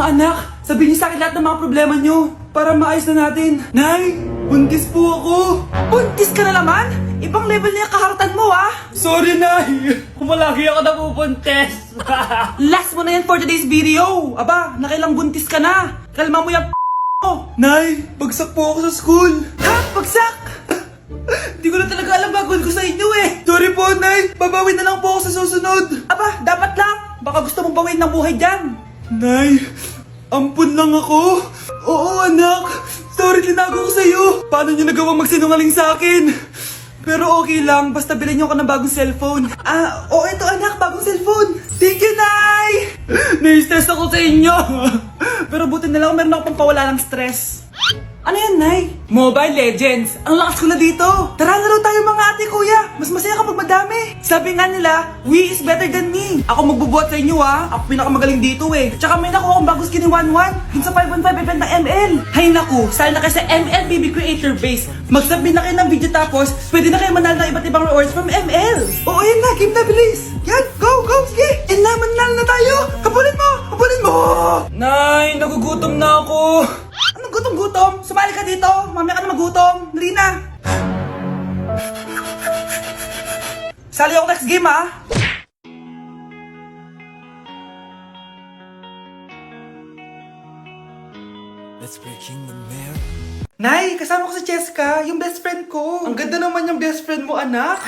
anak, sabihin niyo sa akin lahat ng mga problema niyo para maayos na natin. Nay, buntis po ako. Buntis ka na naman? Ibang level na yung kaharatan mo, ah. Sorry, Nay. Kumalagi ako nabubuntis. Last mo na yan for today's video. Aba, nakailang buntis ka na. Kalma mo yung mo. Nay, bagsak po ako sa school. Ha? Bagsak? Hindi ko na talaga alam bagol ko sa inyo eh. Sorry po, Nay. Babawi na lang po ako sa susunod. Aba, dapat lang. Baka gusto mong bawiin ng buhay dyan. Nay, ampun lang ako. Oo, anak. Sorry, tinago ko sa'yo. Paano niyo nagawang magsinungaling sa akin? Pero okay lang, basta bilhin niyo ako ng bagong cellphone. Oo, ito anak, bagong cellphone. Thank you, Nay! Nai-stress ako sa inyo. Pero buti na lang, meron ako pampawala ng stress. Ano yan, Nay? Mobile Legends. Ang lakas ko na dito. Tara, laro tayo mga ate, kuya. Mas masaya kapag madami. Sabi nga nila, we is better than me. Ako magbubuhat sa inyo, ha. Ako pinakamagaling dito, eh. Tsaka may nakuha akong bagong skin ni 1-1. Dun sa 515 event ng ML. Hay naku, sali na kayo sa ML BB Creator Base. Mag-submit na kayo ng video tapos, pwede na kayo manalo ng iba't ibang rewards from ML. Oo, yan na. Game na, bilis. Yan, go, go, sige. And naman na tayo. Habulin mo, habulin mo. Nay, nagugutom na ako. Anong gutom-gutom? Sumali ka dito. Mamaya ka na magutom. Dali na. Sali ako next game, ha? Let's breaking the mirror. Nay, kasama ko si Cheska, yung best friend ko. Ang ganda naman yung best friend mo, anak.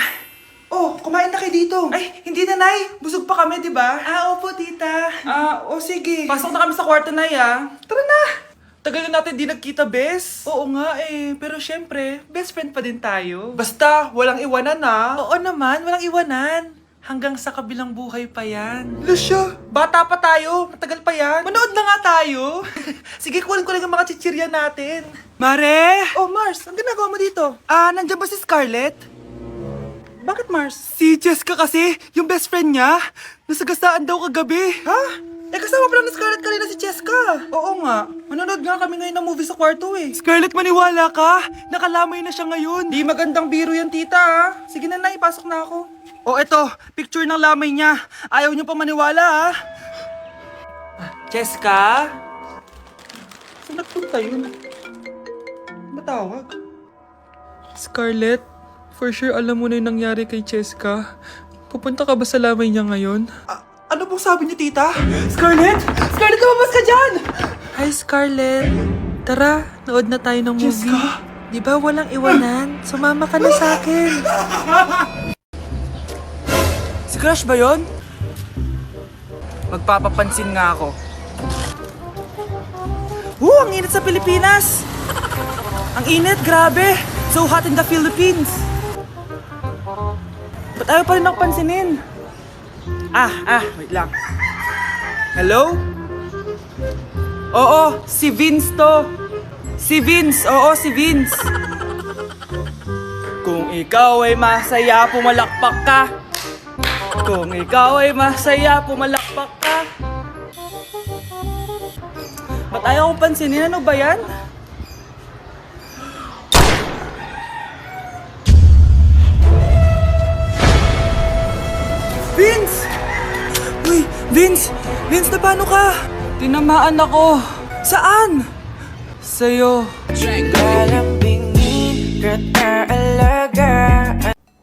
Oh, kumain na kayo dito. Ay, hindi na, Nay. Busog pa kami, di ba? Opo, tita. Sige. Pasok na kami sa kwarto, Nay, ah. Tara na. Tagal na natin di nagkita, bes. Oo nga eh, pero syempre, best friend pa din tayo. Basta, walang iwanan na. Oo naman, walang iwanan. Hanggang sa kabilang buhay pa yan. Lusya, bata pa tayo. Matagal pa yan. Manood na nga tayo. Sige, kunin ko lang ang mga chichirya natin. Mare! Oh, Mars, ang ginagawa mo dito? Nandiyan ba si Scarlett? Bakit, Mars? Si Jessica kasi, yung best friend niya, nasagasaan daw kagabi. Ha? Kasama pala ni Scarlett kanina si Cheska. Oo nga. Manonood nga kami ngayon ng movie sa kwarto eh. Scarlett, maniwala ka. Nakalamay na siya ngayon. Di magandang biro yan, tita, ha? Sige na, ipasok na ako. Eto. Picture ng lamay niya. Ayaw niyo pa maniwala, ha? Cheska? Saan nagpunta yun? Matawag? Scarlett, for sure alam mo na yung nangyari kay Cheska. Pupunta ka ba sa lamay niya ngayon? Ano pong sabi niyo, tita? Scarlett! Scarlett, lumabas ka dyan! Hi, Scarlett. Tara, nood na tayo ng movie. Jessica? Di ba walang iwanan? Sumama ka na sa akin. Si Crush ba yon? Magpapapansin nga ako. Ang init sa Pilipinas! Ang init, grabe! So hot in the Philippines! Ba't ayaw pa rin ako pansinin? Wait lang. Hello? Oo, si Vince to. Si Vince, oo, si Vince. Kung ikaw ay masaya, pumalakpak ka. Kung ikaw ay masaya, pumalakpak ka. Ba't ayaw kong pansinin? Ano ba yan? Vince! Uy, Vince! Vince, na paano ka? Tinamaan ako. Saan? Sa'yo.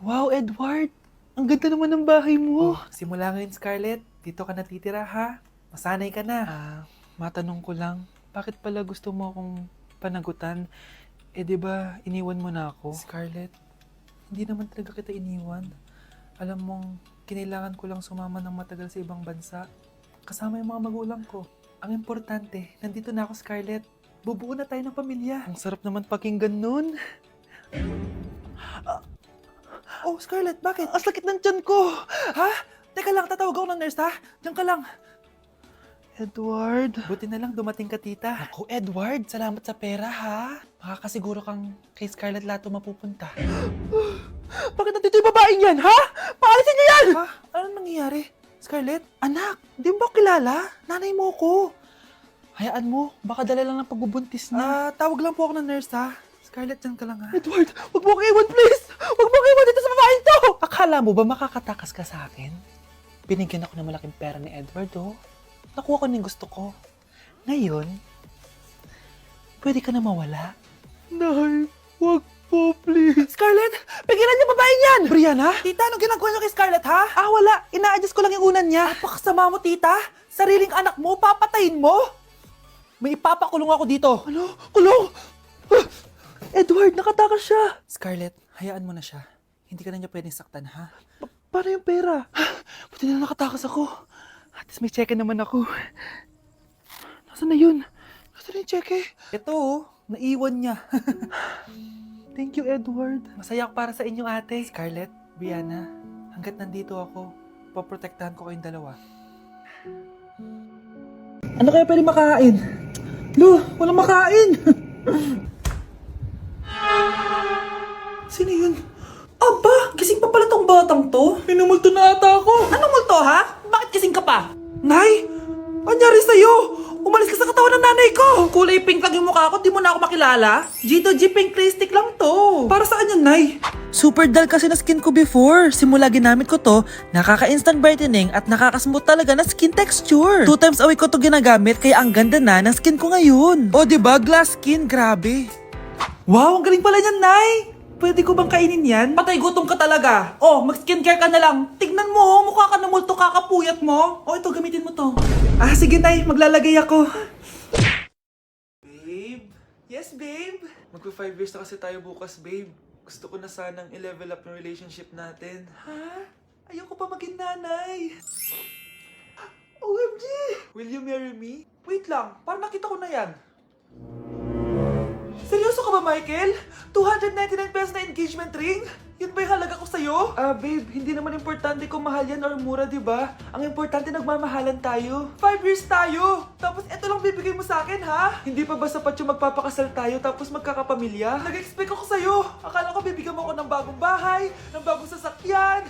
Wow, Edward! Ang ganda naman ng bahay mo. Simula ngayon, Scarlett. Dito ka natitira, ha? Masanay ka na. Matanong ko lang, bakit pala gusto mo akong panagutan? Di ba iniwan mo na ako? Scarlett, hindi naman talaga kita iniwan. Alam mong, kinailangan ko lang sumama ng matagal sa ibang bansa. Kasama yung mga magulang ko. Ang importante, nandito na ako, Scarlett. Bubuo na tayo ng pamilya. Ang sarap naman pakinggan nun. Scarlett, bakit? Ang sakit ng tiyan ko. Ha? Teka lang, tatawag ako ng nurse, ha? Diyan ka lang. Edward. Buti na lang dumating ka, tita. Ako, Edward, salamat sa pera, ha? Makakasiguro kang kay Scarlett lahat mapupunta. Bakit nandito yung babaeng yan, ha? Paalisin niyo yan! Ha? Anong nangyayari? Scarlett? Anak, di mo ba kilala? Nanay mo ko. Hayaan mo, baka dala lang ng pagbubuntis niya. Tawag lang po ako ng nurse, ha? Scarlett, dyan ka lang, ha? Edward, wag mo kang iwan, please! Wag mo kang iwan dito sa babaeng to! Akala mo ba makakatakas ka sa akin? Binigyan ako ng malaking pera ni Edward, oh. Nakuha ko na yung gusto ko. Ngayon, pwede ka na mawala. Nay, wag po, please. Scarlett, pigilan niyo babae niyan! Brianna? Tita, anong ginagawa niyo kay Scarlett, ha? Wala. Ina-adjust ko lang yung unan niya. Napakasama mo, tita. Sariling anak mo, papatayin mo? May ipapakulong ako dito. Ano? Kulong? Edward, nakatakas siya. Scarlett, hayaan mo na siya. Hindi ka na niya pwedeng saktan, ha? Paano yung pera? Buti na nakatakas ako. At least may cheque naman ako. Nasaan na yun? Nasaan na yung cheque? Ito, naiwan niya. Thank you, Edward. Masaya ako para sa inyo, ate. Scarlett, Brianna, hanggat nandito ako, poprotektahan ko kayong dalawa. Ano kaya pwede makain? Lo, walang makain! Sino yun? Aba, gising pa pala tong batang to. Minumulto na ata ako. Anong multo, ha? Bakit gising ka pa? Nay, anyari sa'yo? Umalis ka sa katawan ng nanay ko! Kulay pink lang yung mukha ko, di mo na ako makilala? G2G pink clay stick lang to. Para saan yan, Nay? Super dull kasi na skin ko before. Simula ginamit ko to, nakaka-instant brightening at nakaka-smooth talaga na skin texture. 2 times a week ko to ginagamit kaya ang ganda na ng skin ko ngayon. O diba, glass skin, grabe. Wow, ang galing pala niyan, Nay! Pwede ko bang kainin yan? Patay gutom ka talaga. Oh, mag-skincare ka na lang. Tignan mo, mukha ka na multo kakapuyat mo. Oh, ito, gamitin mo to. Sige, Nay. Maglalagay ako. Babe? Yes, babe? Magpa 5 years na kasi tayo bukas, babe. Gusto ko na sanang i-level up yung relationship natin. Ha? Ayoko pa maging nanay. OMG! Will you marry me? Wait lang, parang nakita ko na yan. Seryoso ka ba, Michael? 299 pesos na engagement ring? Yun ba yung halaga ko sa'yo? Babe, hindi naman importante kung mahal yan or mura, di ba? Ang importante, nagmamahalan tayo. 5 years tayo! Tapos eto lang bibigay mo sa akin, ha? Hindi pa ba sapat yung magpapakasal tayo tapos magkakapamilya? Nag-expect ako sa'yo. Akala ko bibigyan mo ako ng bagong bahay, ng bagong sasakyan.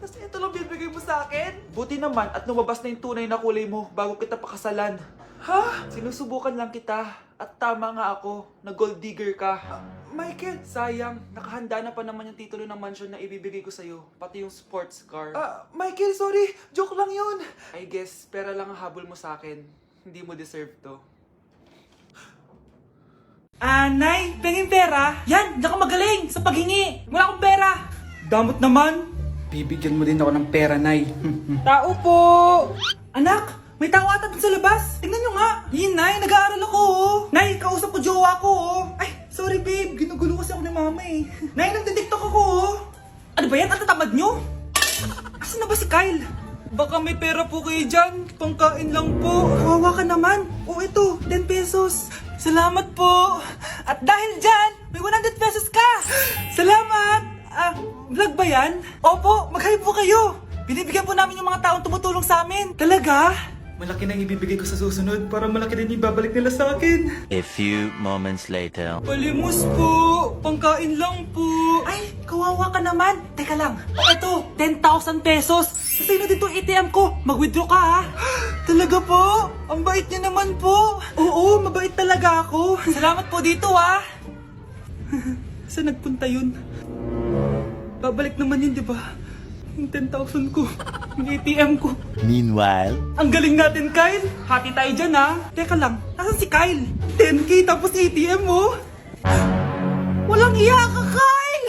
Tapos ito lang bibigay mo sa akin? Buti naman at lumabas na yung tunay na kulay mo bago kita pakasalan. Ha? Sinusubukan lang kita. At tama nga ako, na gold digger ka. Michael, sayang. Nakahanda na pa naman yung titulo ng mansion na ibibigay ko sa'yo. Pati yung sports car. Michael, sorry. Joke lang yun. I guess, pera lang ang habol mo sa akin. Hindi mo deserve to. Nay, pengin pera? Yan, diyan ka magaling sa paghingi. Wala akong pera. Damot naman. Bibigyan mo din ako ng pera, Nay. Tao po! Anak! May tao ata dun sa labas. Tingnan nyo nga. Yun, Nay. Nag-aaral ako, oh. Nay, kausap ko jowa ko, oh. Ay, sorry, babe. Ginugulo kasi ako ni mama, eh. Nay, nagtitiktok ako, oh. Ano ba yan? Ang tatamad nyo? Asan na ba si Kyle? Baka may pera po kayo dyan. Pangkain lang po. Kawawa ka naman. Oh, ito. 10 pesos. Salamat po. At dahil dyan, may 100 pesos ka. Salamat. Vlog ba yan? Opo, mag-hype po kayo. Binibigyan po namin yung mga taong tumutulong sa amin. Talaga? Malaki na ibibigay ko sa susunod para malaki din ibabalik nila sa akin. A few moments later. Palimos po! Pangkain lang po! Ay, kawawa ka naman! Teka lang, eto, 10,000 pesos! Sa'yo na dito ATM ko! Mag-withdraw ka, ha? Talaga po? Ang bait niya naman po! Oo, mabait talaga ako! Salamat po dito, ha? Saan nagpunta yun? Babalik naman yun, di ba? Yung 10,000 ko, yung ATM ko. Meanwhile. Ang galing natin, Kyle. Hati tayo dyan, ha? Teka lang, nasan si Kyle? 10K tapos ATM mo? Walang iya ka, Kyle!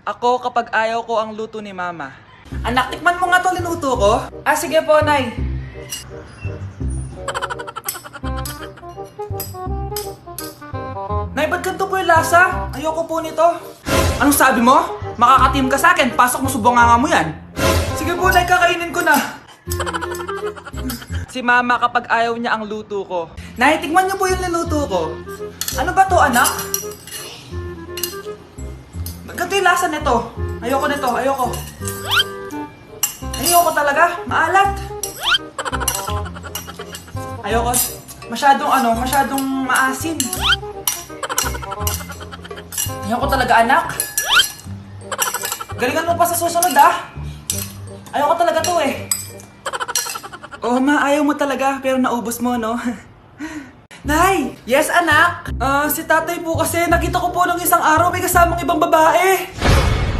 Ako kapag ayaw ko ang luto ni Mama. Anak, tikman mo nga to linuto ko. Sige po, Nay. Nay, ba't ganito po yung lasa? Ayoko po nito. Anong sabi mo? Makakatim ka sa akin, pasok mo subonganga mo yan. Sige po, Nay, kakainin ko na. Si Mama kapag ayaw niya ang luto ko. Nay, tikman niyo po yung niluto ko. Ano ba to, anak? Ganito yung lasa nito. Ayoko nito, ayoko. Ayoko talaga, maalat. Ayoko. Masyadong maasim. Ayoko talaga, anak. Galingan mo pa sa susunod, ah. Ayoko talaga to, eh. Oh, Ma, ayaw mo talaga, pero naubos mo, no? Nay! Yes, anak? Si tatay po kasi, nakita ko po ng isang araw may kasamang ibang babae.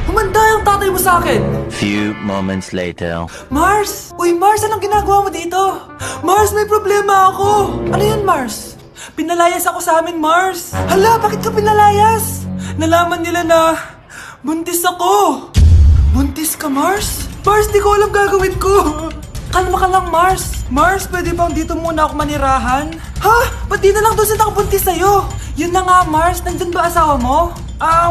Humanda yung tatay mo sa akin. Few moments later. Mars! Uy, Mars, anong ginagawa mo dito? Mars, may problema ako. Ano yun, Mars? Pinalayas ako sa amin, Mars. Hala, bakit ka pinalayas? Nalaman nila na buntis ako. Buntis ka, Mars? Mars, di ko alam gagawin ko. Kalma ka lang, Mars. Mars, pwede bang dito muna ako manirahan? Ha? Ba't di na lang doon sa nakabuntis sa'yo? Yun na nga, Mars. Nandun ba asawa mo?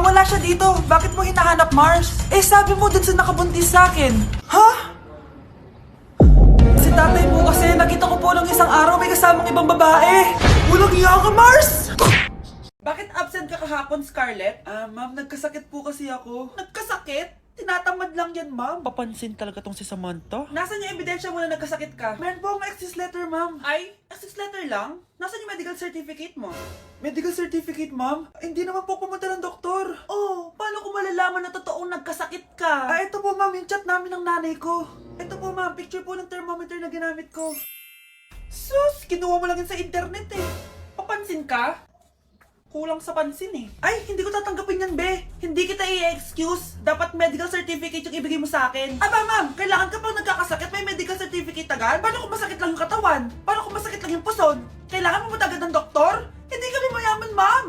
Wala siya dito. Bakit mo hinahanap, Mars? Eh, sabi mo dun sa nakabuntis sa akin. Ha? Si tatay mo kasi nakita ko po ng isang araw may kasamang ibang babae. Walang iya ka, Mars! Bakit absent ka kahapon, Scarlett? Ma'am, nagkasakit po kasi ako. Nagkasakit? Tinatamad lang yan, ma'am. Papansin talaga tong si Samantha. Nasaan yung ebidensya mo na nagkasakit ka? Meron po akong excuse letter, ma'am. Ay, excuse letter lang? Nasaan yung medical certificate mo? Medical certificate, ma'am? Hindi naman po pumunta ng doktor. Oh, paano ko malalaman na totoong nagkasakit ka? Ito po, ma'am, yung chat namin ng nanay ko. Ito po, ma'am, picture po ng thermometer na ginamit ko. Sus, kinuha mo lang yun sa internet eh. Papansin ka? Kulang sa pansin eh. Ay, hindi ko tatanggapin yan, be. Hindi kita i-excuse. Dapat medical certificate yung ibigay mo sa akin. Aba, ma'am, kailangan kapag nagkakasakit may medical certificate agad? Paano kung masakit lang yung katawan? Paano kung masakit lang yung puson? Kailangan mo agad ng doktor? Hindi kami mayaman, ma'am.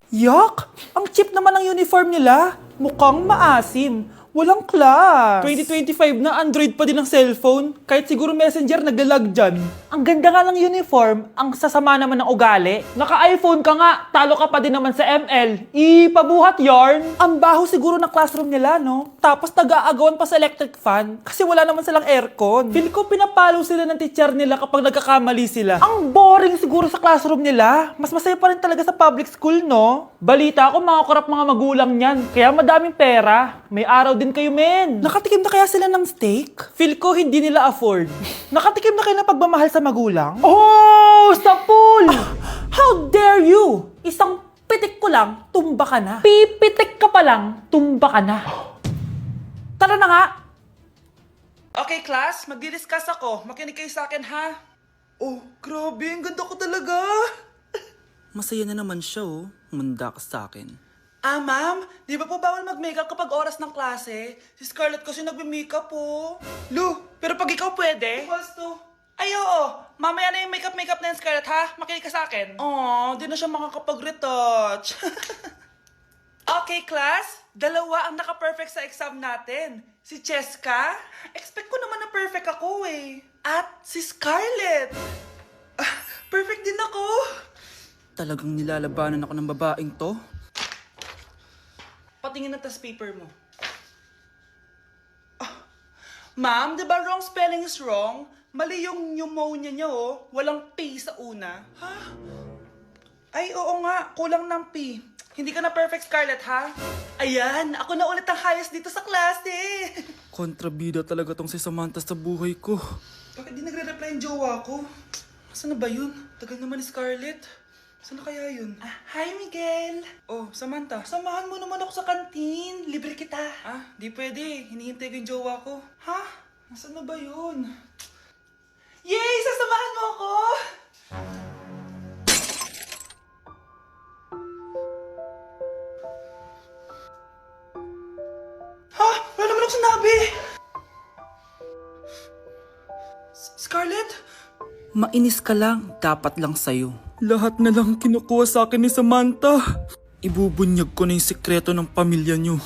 Yak! Ang cheap naman ng uniform nila. Mukhang maasim. Walang class. 2025 na Android pa din ang cellphone. Kahit siguro Messenger naglalag dyan. Ang ganda nga ng uniform, ang sasama naman ng ugali. Naka-iPhone ka nga, talo ka pa din naman sa ML. Ipabuhat yarn. Ang baho siguro ng classroom nila, no? Tapos nag-aagawan pa sa electric fan kasi wala naman silang aircon. Feel ko pinapalo sila ng teacher nila kapag nagkakamali sila. Ang boring siguro sa classroom nila. Mas masaya pa rin talaga sa public school, no? Balita ko mga korap mga magulang niyan. Kaya madaming pera. May araw din kayo, men. Nakatikim na kaya sila ng steak? Feel ko hindi nila afford. Nakatikim na kayo ng pagmamahal sa magulang? Oh! Sa pool! How dare you! Isang pitik ko lang, tumba ka na. Pipitik ka pa lang, tumba ka na. Tara na nga! Okay, class. Magdi-discuss ako. Makinig kayo sa akin, ha? Oh, grabe. Ang ganda ko talaga. Masaya na naman siya, oh. Manda ka sa akin. Ma'am, di ba po bawal mag-makeup kapag oras ng klase? Si Scarlett kasi nagbe-makeup po. Lu, pero pag ikaw pwede? Basto. Ay, oo. Mamaya na yung makeup na yung Scarlett, ha? Makinig ka sa akin. Di na siya makakapag-retouch. Okay, class. Dalawa ang naka-perfect sa exam natin. Si Cheska. Expect ko naman na perfect ako, eh. At si Scarlett. Perfect din ako. Talagang nilalabanan ako ng babaeng to. Patingin na tas paper mo. Ma'am, di ba wrong spelling is wrong? Mali yung pneumonia niya, oh. Walang P sa una. Ha? Ay, oo nga. Kulang ng P. Hindi ka na perfect, Scarlett, ha? Ayan, ako na ulit ang highest dito sa klase. Kontrabida talaga tong si Samantha sa buhay ko. Bakit di nagre-reply yung jowa ko? Saan na ba yun? Tagal naman ni Scarlett. Saan na kaya yun? Hi, Miguel! Oh, Samantha, samahan mo naman ako sa kantin. Libre kita. Di pwede. Hinihintay ko yung jowa ko. Ha? Nasaan na ba yun? Yay! Sasamahan mo ako! Ha? Wala naman ako sinabi! Scarlett? Mainis ka lang. Dapat lang sa'yo. Lahat na lang kinukuha sa akin ni Samantha. Ibubunyag ko na yung sikreto ng pamilya niyo.